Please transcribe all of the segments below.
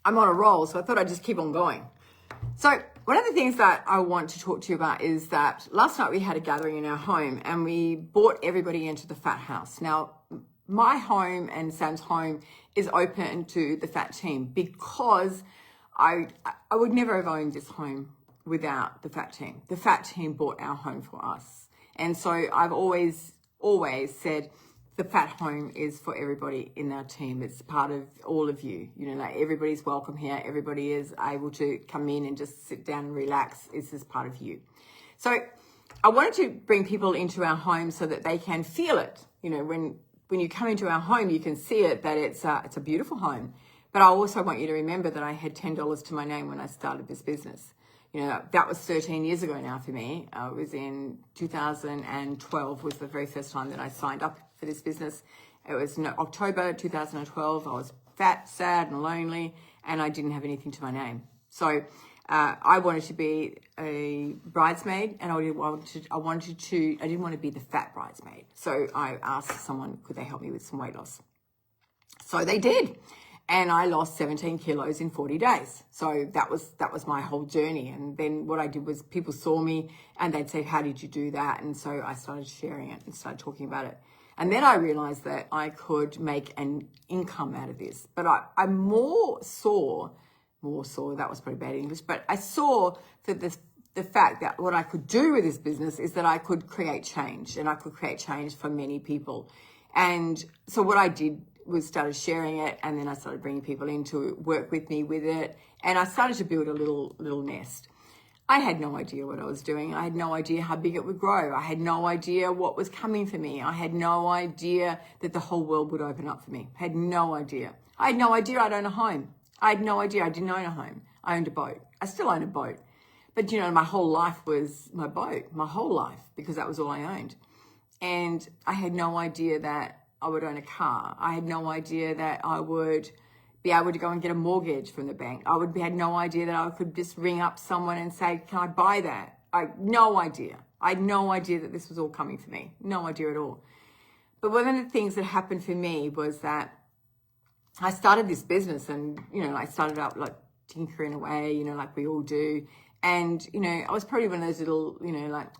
I'm on a roll, so I thought I'd just keep on going. So one of the things that I want to talk to you about is that last night we had a gathering in our home and we brought everybody into the Fat House. Now, my home and Sam's home is open to the Fat team because I would never have owned this home without the Fat team. The Fat team bought our home for us. And so I've always said the Fat home is for everybody in our team. It's part of all of you. You know, like everybody's welcome here. Everybody is able to come in and just sit down and relax. This is part of you. So I wanted to bring people into our home so that they can feel it. You know, when you come into our home, you can see it, that it's a beautiful home. But I also want you to remember that I had $10 to my name when I started this business. You know, that was 13 years ago now for me. It was in 2012 was the very first time that I signed up for this business. It was October 2012. I was fat, sad and lonely, and I didn't have anything to my name. So I wanted to be a bridesmaid, and I didn't want to be the fat bridesmaid. So I asked someone, could they help me with some weight loss? So they did. And I lost 17 kilos in 40 days. So that was my whole journey. And then what I did was people saw me and they'd say, how did you do that? And so I started sharing it and started talking about it. And then I realized that I could make an income out of this. But I more saw, that was probably bad English, but I saw that the fact that what I could do with this business is that I could create change, and I could create change for many people. And so what I did was started sharing it, and then I started bringing people in to work with me with it, and I started to build a little nest. I had no idea what I was doing. I had no idea how big it would grow. I had no idea what was coming for me. I had no idea that the whole world would open up for me. I had no idea. I had no idea I'd own a home. I had no idea I didn't own a home. I owned a boat. I still own a boat. But, you know, my whole life was my boat, my whole life, because that was all I owned. And I had no idea that I would own a car. I had no idea that I would be able to go and get a mortgage from the bank. I had no idea that I could just ring up someone and say, can I buy that? I had no idea. I had no idea that this was all coming for me. No idea at all. But one of the things that happened for me was that I started this business, and, you know, I started out like tinkering away, you know, like we all do. And, you know, I was probably one of those little, you know, like,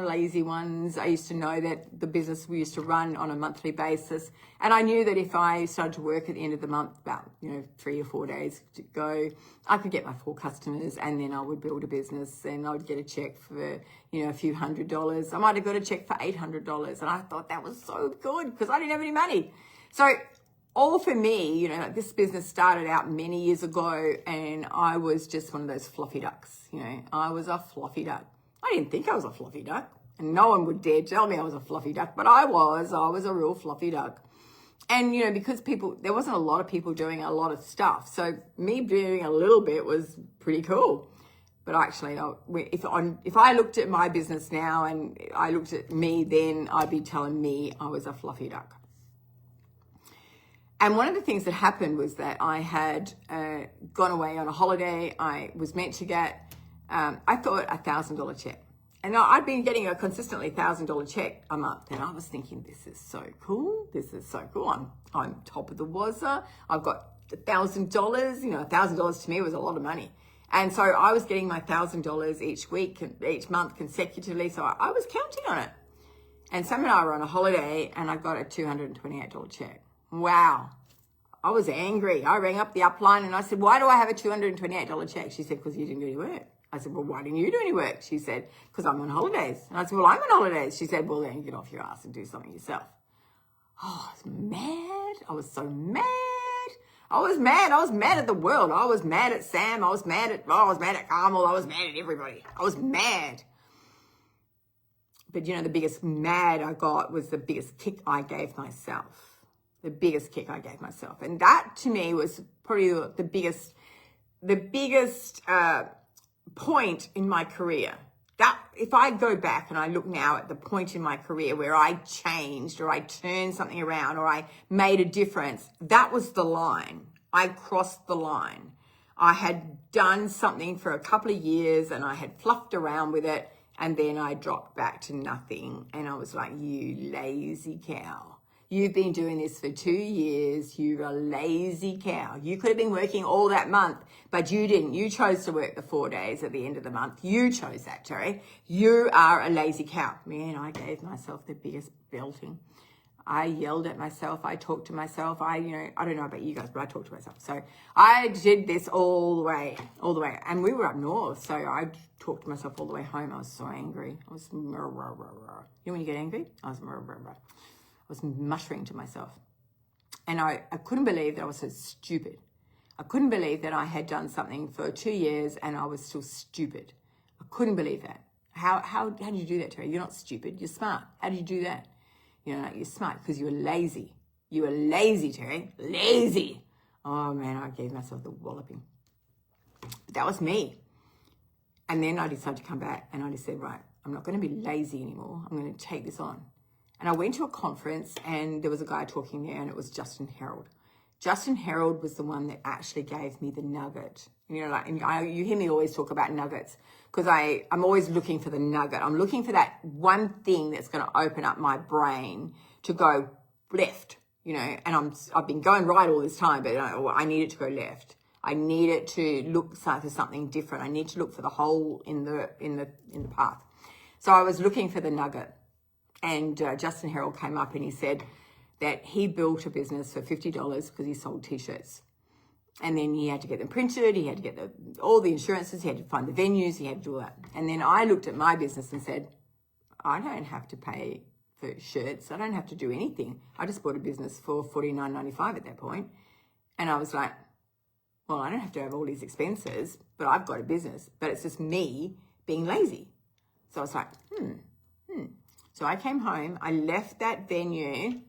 lazy ones. I used to know that the business we used to run on a monthly basis. And I knew that if I started to work at the end of the month, about, you know, 3 or 4 days to go, I could get my 4 customers, and then I would build a business, and I would get a check for, you know, a few $100s. I might have got a check for $800. And I thought that was so good because I didn't have any money. So all for me, you know, like this business started out many years ago, and I was just one of those fluffy ducks. You know, I was a fluffy duck. I didn't think I was a fluffy duck, and no one would dare tell me I was a fluffy duck, but I was a real fluffy duck. And, you know, because there wasn't a lot of people doing a lot of stuff. So me doing a little bit was pretty cool. But actually, if I looked at my business now and I looked at me then, I'd be telling me I was a fluffy duck. And one of the things that happened was that I had gone away on a holiday. I was meant to get, I thought, $1,000 check. And I'd been getting a consistently $1,000 check a month. And I was thinking, this is so cool. This is so cool. I'm top of the wazza. I've got $1,000. You know, $1,000 to me was a lot of money. And so I was getting my $1,000 each month consecutively. So I was counting on it. And Sam and I were on a holiday, and I got a $228 check. Wow. I was angry. I rang up the upline and I said, why do I have a $228 check? She said, because you didn't do any work. I said, well, why didn't you do any work? She said, because I'm on holidays. And I said, well, I'm on holidays. She said, well, then get off your ass and do something yourself. Oh, I was mad. I was so mad. I was mad. I was mad at the world. I was mad at Sam. I was mad at Carmel. I was mad at everybody. I was mad. But, you know, the biggest mad I got was the biggest kick I gave myself. The biggest kick I gave myself. And that to me was probably the biggest point in my career. That if I go back and I look now at the point in my career where I changed or I turned something around or I made a difference, that was the line. I crossed the line. I had done something for a couple of years and I had fluffed around with it, and then I dropped back to nothing. And I was like, you lazy cow. You've been doing this for 2 years. You're a lazy cow. You could have been working all that month, but you didn't. You chose to work the 4 days at the end of the month. You chose that, Terry. You are a lazy cow. Man, I gave myself the biggest belting. I yelled at myself. I talked to myself. I don't know about you guys, but I talked to myself. So I did this all the way. And we were up north, so I talked to myself all the way home. I was so angry. I was, you know when you get angry? I was muttering to myself. And I couldn't believe that I was so stupid. I couldn't believe that I had done something for 2 years and I was still stupid. I couldn't believe that. How do you do that, Terry? You're not stupid. You're smart. How do you do that? You're smart because you were lazy. You were lazy, Terry. Lazy. Oh, man, I gave myself the walloping. But that was me. And then I decided to come back and I just said, right, I'm not going to be lazy anymore. I'm going to take this on. And I went to a conference and there was a guy talking there and it was Justin Harold. Justin Harold was the one that actually gave me the nugget. You hear me always talk about nuggets because I'm always looking for the nugget. I'm looking for that one thing that's going to open up my brain to go left, and I've been going right all this time, but I need it to go left. I need it to look for something different. I need to look for the hole in the path. So I was looking for the nugget, and Justin Harold came up and he said that he built a business for $50 because he sold t-shirts. And then he had to get them printed, he had to get all the insurances, he had to find the venues, he had to do all that. And then I looked at my business and said, I don't have to pay for shirts. I don't have to do anything. I just bought a business for $49.95 at that point. And I was like, well, I don't have to have all these expenses, but I've got a business. But it's just me being lazy. So I was like, So I came home, I left that venue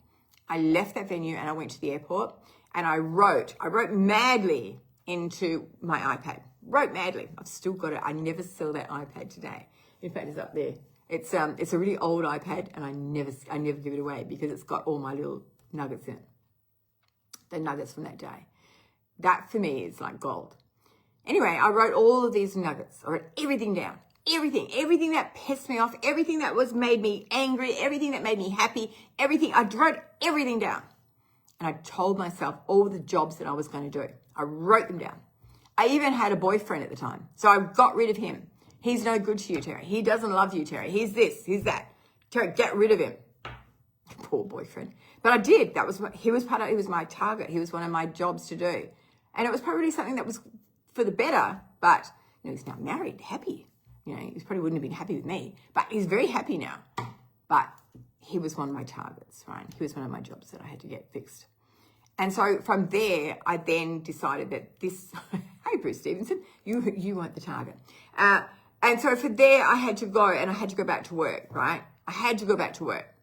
and I went to the airport. And I wrote madly into my iPad. Wrote madly. I've still got it. I never sell that iPad today. In fact, it's up there. It's a really old iPad, and I never give it away because it's got all my little nuggets in it. The nuggets from that day. That for me is like gold. Anyway, I wrote all of these nuggets. I wrote everything down. Everything that pissed me off, everything that made me angry, everything that made me happy, everything. I wrote everything down. And I told myself all the jobs that I was going to do. I wrote them down. I even had a boyfriend at the time. So I got rid of him. He's no good to you, Terry. He doesn't love you, Terry. He's this, he's that. Terry, get rid of him. Poor boyfriend. But I did. He was my target. He was one of my jobs to do. And it was probably something that was for the better, but he's now married, happy. He probably wouldn't have been happy with me, but he's very happy now. But he was one of my targets, right? He was one of my jobs that I had to get fixed. And so from there, I then decided that this, hey, Bruce Stevenson, you weren't the target. And so from there, I had to go and I had to go back to work, right? I had to go back to work.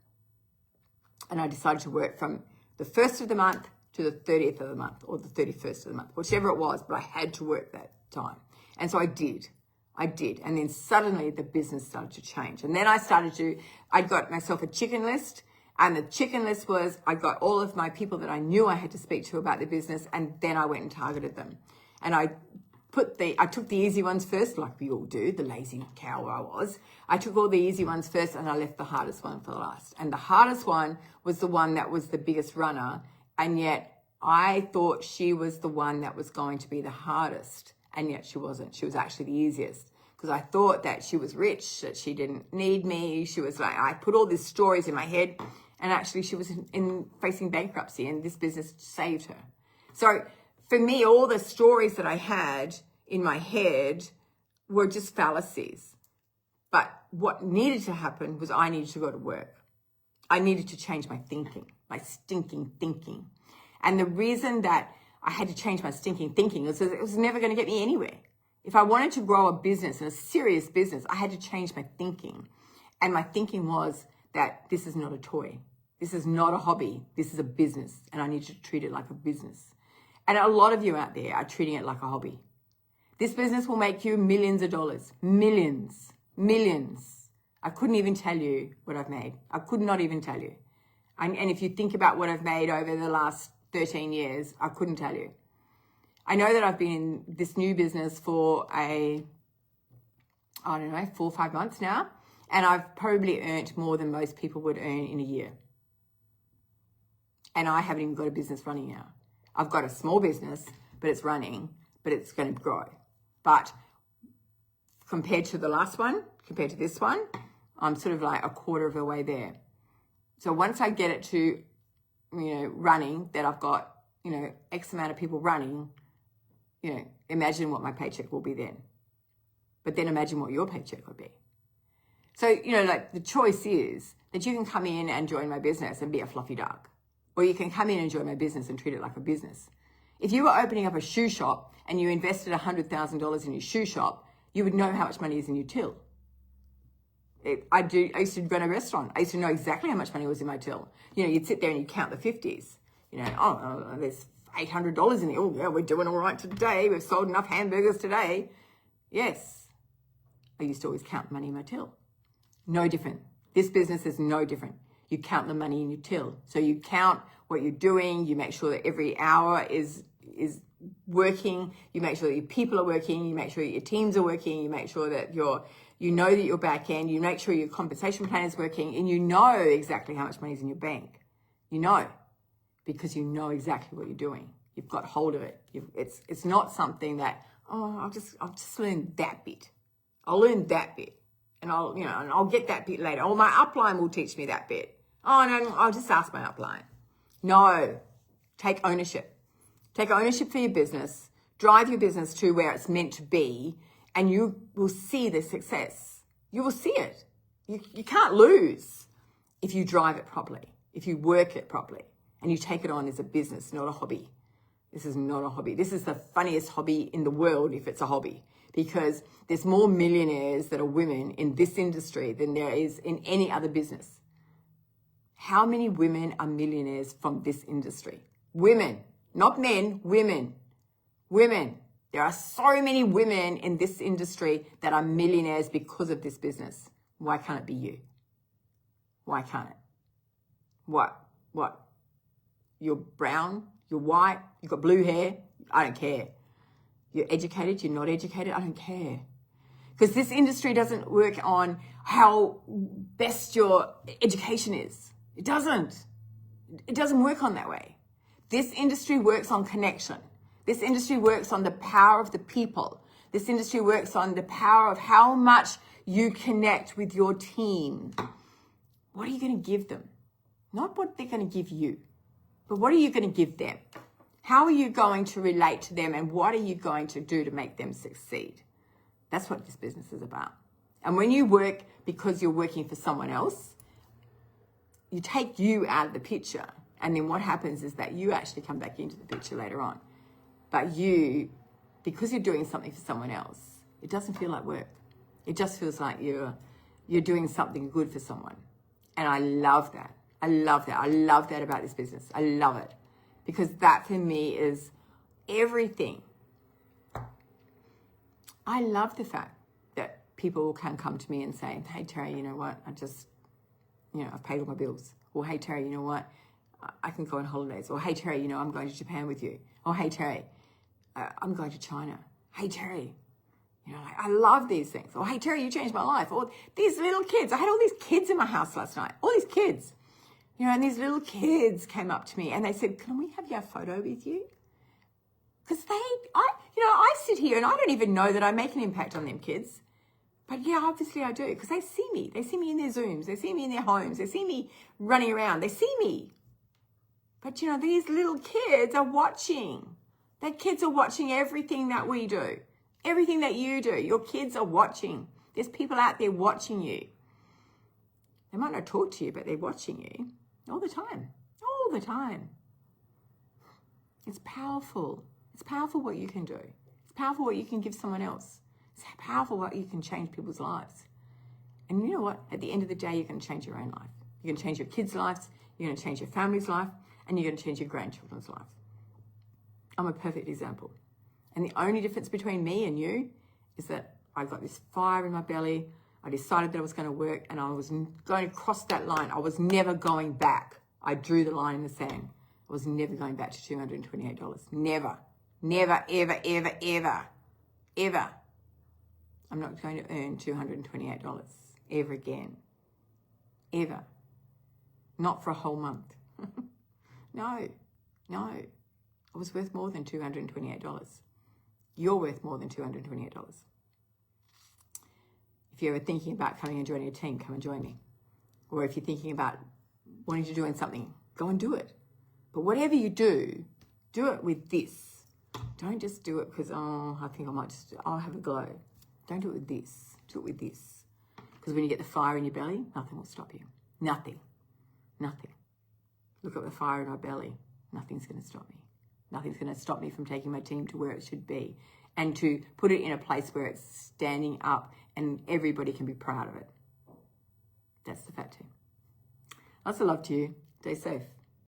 And I decided to work from the 1st of the month to the 30th of the month or the 31st of the month, whichever it was, but I had to work that time. And so I did. And then suddenly the business started to change. And then I got myself a chicken list. And the chicken list was, I got all of my people that I knew I had to speak to about the business. And then I went and targeted them. And I took the easy ones first, like we all do, the lazy cow I was. I took all the easy ones first and I left the hardest one for last. And the hardest one was the one that was the biggest runner. And yet I thought she was the one that was going to be the hardest. And yet she wasn't. She was actually the easiest because I thought that she was rich, that she didn't need me. She was like, I put all these stories in my head and actually she was in facing bankruptcy and this business saved her. So for me, all the stories that I had in my head were just fallacies. But what needed to happen was I needed to go to work. I needed to change my thinking, my stinking thinking. And the reason that I had to change my stinking thinking was that it was never going to get me anywhere. If I wanted to grow a business, and a serious business, I had to change my thinking. And my thinking was that this is not a toy. This is not a hobby. This is a business. And I need to treat it like a business. And a lot of you out there are treating it like a hobby. This business will make you millions of dollars. Millions. I couldn't even tell you what I've made. I could not even tell you. And if you think about what I've made over the last 13 years, I couldn't tell you. I know that I've been in this new business for 4 or 5 months now, and I've probably earned more than most people would earn in a year. And I haven't even got a business running now. I've got a small business, but it's running, but it's going to grow. But compared to the last one, compared to this one, I'm sort of like a quarter of the way there. So once I get it to, running, that I've got, X amount of people running, imagine what my paycheck will be then. But then imagine what your paycheck would be. So, like the choice is that you can come in and join my business and be a fluffy duck. Or you can come in and join my business and treat it like a business. If you were opening up a shoe shop and you invested $100,000 in your shoe shop, you would know how much money is in your till. I used to run a restaurant. I used to know exactly how much money was in my till. You'd sit there and you'd count the 50s. There's $800 in it. Oh, yeah, we're doing all right today. We've sold enough hamburgers today. Yes. I used to always count money in my till. No different. This business is no different. You count the money in your till. So you count what you're doing. You make sure that every hour is working. You make sure that your people are working. You make sure that your teams are working. You make sure that you know that you're back end. You make sure your compensation plan is working, and you know exactly how much money is in your bank. You know, because you know exactly what you're doing. You've got hold of it. It's not something that, I'll just learn that bit. I'll learn that bit. And I'll get that bit later. Or my upline will teach me that bit. Oh, no, I'll just ask my upline. No, take ownership. Take ownership for your business. Drive your business to where it's meant to be, and you will see the success. You will see it. You can't lose if you drive it properly, if you work it properly, and you take it on as a business, not a hobby. This is not a hobby. This is the funniest hobby in the world if it's a hobby, because there's more millionaires that are women in this industry than there is in any other business. How many women are millionaires from this industry? Women, not men, women. Women. There are so many women in this industry that are millionaires because of this business. Why can't it be you? Why can't it? What? You're brown, you're white, you've got blue hair, I don't care. You're educated, you're not educated, I don't care. Because this industry doesn't work on how best your education is. It doesn't. It doesn't work on that way. This industry works on connection. This industry works on the power of the people. This industry works on the power of how much you connect with your team. What are you going to give them? Not what they're going to give you, but what are you going to give them? How are you going to relate to them, and what are you going to do to make them succeed? That's what this business is about. And when you work because you're working for someone else, you take you out of the picture. And then what happens is that you actually come back into the picture later on. But you, because you're doing something for someone else, it doesn't feel like work. It just feels like you're doing something good for someone. And I love that. I love that. I love that about this business. I love it. Because that for me is everything. I love the fact that people can come to me and say, hey, Terry, you know what? I've paid all my bills. Or, hey, Terry, you know what? I can go on holidays. Or, hey, Terry, I'm going to Japan with you. Or, hey, Terry, I'm going to China. Hey, Terry, I love these things. Or, hey, Terry, you changed my life. Or these little kids. I had all these kids in my house last night. All these kids. And these little kids came up to me and they said, can we have your photo with you? Because I sit here and I don't even know that I make an impact on them kids. But yeah, obviously I do, because they see me. They see me in their Zooms. They see me in their homes. They see me running around. They see me. But these little kids are watching. Their kids are watching everything that we do. Everything that you do. Your kids are watching. There's people out there watching you. They might not talk to you, but they're watching you all the time. All the time. It's powerful. It's powerful what you can do. It's powerful what you can give someone else. It's powerful what you can change people's lives. And you know what? At the end of the day, you're going to change your own life. You're going to change your kids' lives. You're going to change your family's life. And you're going to change your grandchildren's life. I'm a perfect example. And the only difference between me and you is that I got this fire in my belly. I decided that I was going to work, and I was going to cross that line. I was never going back. I drew the line in the sand. I was never going back to $228. Never. Never, ever, ever, ever, ever. I'm not going to earn $228 ever again. Ever. Not for a whole month. No. I was worth more than $228. You're worth more than $228. If you're ever thinking about coming and joining a team, come and join me. Or if you're thinking about wanting to do something, go and do it. But whatever you do it with this. Don't just do it because, I think I'll have a glow. Don't do it with this. Do it with this. Because when you get the fire in your belly, nothing will stop you. Nothing. Look at the fire in my belly. Nothing's going to stop me. Nothing's going to stop me from taking my team to where it should be and to put it in a place where it's standing up and everybody can be proud of it. That's the fat team. Lots of love to you. Stay safe.